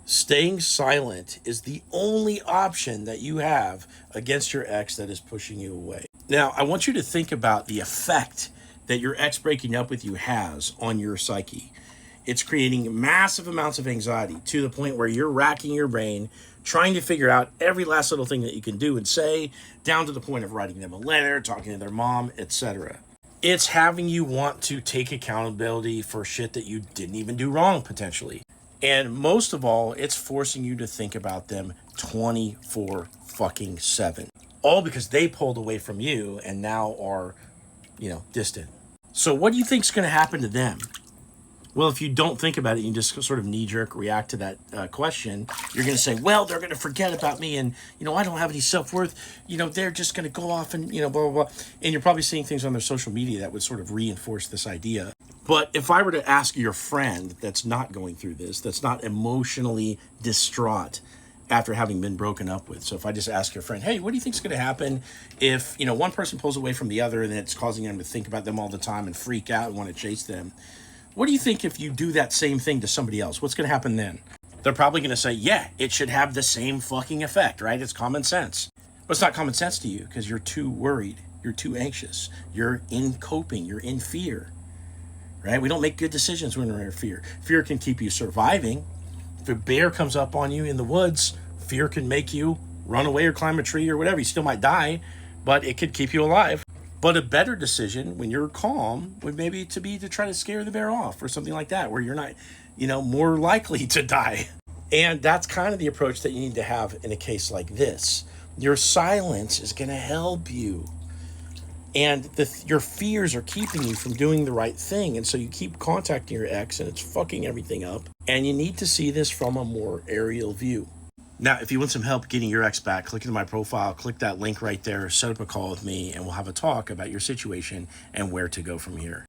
Staying silent is the only option that you have against your ex that is pushing you away. Now, I want you to think about the effect that your ex breaking up with you has on your psyche. It's creating massive amounts of anxiety to the point where you're racking your brain trying to figure out every last little thing that you can do and say, down to the point of writing them a letter, talking to their mom, etc. It's having you want to take accountability for shit that you didn't even do wrong, potentially. And most of all, it's forcing you to think about them 24 fucking 7. All because they pulled away from you and now are, distant. So what do you think's going to happen to them? Well, if you don't think about it, you just sort of knee-jerk react to that question. You're going to say, well, they're going to forget about me and, I don't have any self-worth. They're just going to go off and, blah, blah, blah. And you're probably seeing things on their social media that would sort of reinforce this idea. But if I were to ask your friend that's not going through this, that's not emotionally distraught after having been broken up with. So if I just ask your friend, hey, what do you think is going to happen if, one person pulls away from the other and it's causing them to think about them all the time and freak out and want to chase them? What do you think if you do that same thing to somebody else? What's going to happen then? They're probably going to say, yeah, it should have the same fucking effect, right? It's common sense. But it's not common sense to you because you're too worried. You're too anxious. You're in coping. You're in fear, right? We don't make good decisions when we're in fear. Fear can keep you surviving. If a bear comes up on you in the woods, fear can make you run away or climb a tree or whatever. You still might die, but it could keep you alive. But a better decision when you're calm would maybe to try to scare the bear off or something like that, where you're not, more likely to die. And that's kind of the approach that you need to have in a case like this. Your silence is going to help you. And your fears are keeping you from doing the right thing. And so you keep contacting your ex and it's fucking everything up. And you need to see this from a more aerial view. Now, if you want some help getting your ex back, click into my profile, click that link right there, set up a call with me, and we'll have a talk about your situation and where to go from here.